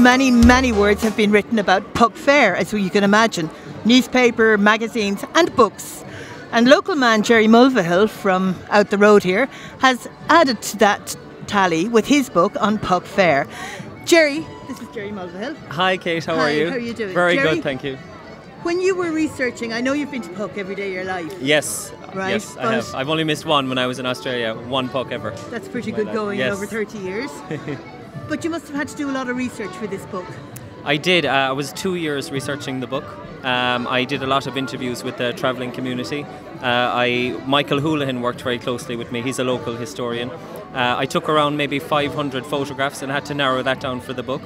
many, many words have been written about Puck Fair, as you can imagine. Newspaper, magazines and books. And local man Jerry Mulvihill from out the road here has added to that tally with his book on Puck Fair. Jerry, this is Jerry Mulvihill. Hi Kate, how are you? How are you doing? Very Jerry, good, thank you. When you were researching, I know you've been to Puck every day of your life. Yes, right, yes, I have. I've only missed one when I was in Australia, one Puck ever. That's pretty good going in over 30 years. But you must have had to do a lot of research for this book. I did. I was 2 years researching the book. I did a lot of interviews with the travelling community. Michael Houlihan worked very closely with me. He's a local historian. I took around maybe 500 photographs and had to narrow that down for the book.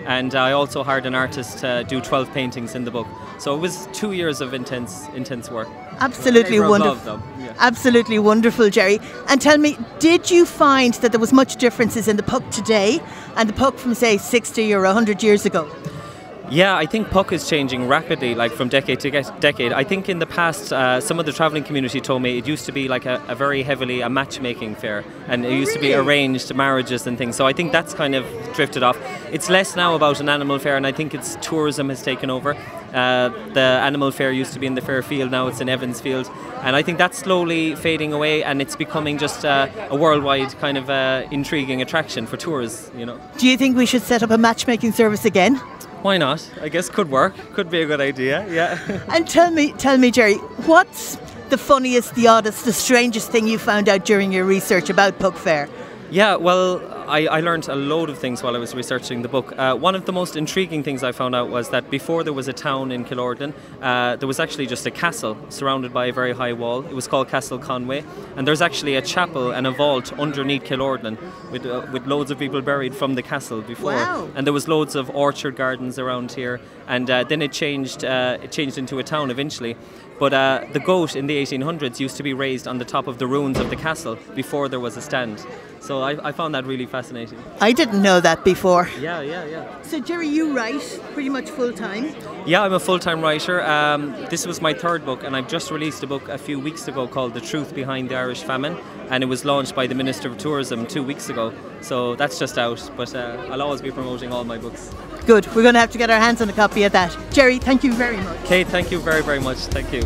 And I also hired an artist to do 12 paintings in the book. So it was 2 years of intense work. Absolutely wonderful. Yeah. Absolutely wonderful, Jerry. And tell me, did you find that there was much differences in the Puck today and the Puck from, say, 60 or 100 years ago? Yeah, I think Puck is changing rapidly, like from decade to decade. I think in the past, some of the travelling community told me it used to be like a very heavily a matchmaking fair, and it used to be arranged marriages and things. So I think that's kind of drifted off. It's less now about an animal fair, and I think it's tourism has taken over. The animal fair used to be in the Fairfield, now it's in Evansfield, and I think that's slowly fading away, and it's becoming just a worldwide kind of intriguing attraction for tourists. You know. Do you think we should set up a matchmaking service again? Why not? I guess could work. Could be a good idea, yeah. And tell me, Jerry, what's the funniest, the oddest, the strangest thing you found out during your research about Puck Fair? Yeah, well, I learned a load of things while I was researching the book. One of the most intriguing things I found out was that before there was a town in Kilordan, there was actually just a castle surrounded by a very high wall. It was called Castle Conway, and there's actually a chapel and a vault underneath Kilordan with loads of people buried from the castle before. Wow. And there was loads of orchard gardens around here, and then it changed into a town eventually. But the goat in the 1800s used to be raised on the top of the ruins of the castle before there was a stand. So I found that really fascinating. I didn't know that before. Yeah. So Jerry, you write pretty much full time? Yeah, I'm a full-time writer. This was my third book, and I've just released a book a few weeks ago called The Truth Behind the Irish Famine, and it was launched by the Minister of Tourism 2 weeks ago. So that's just out, but I'll always be promoting all my books. Good. We're going to have to get our hands on a copy of that. Jerry, thank you very much. Kate, thank you very, very much. Thank you.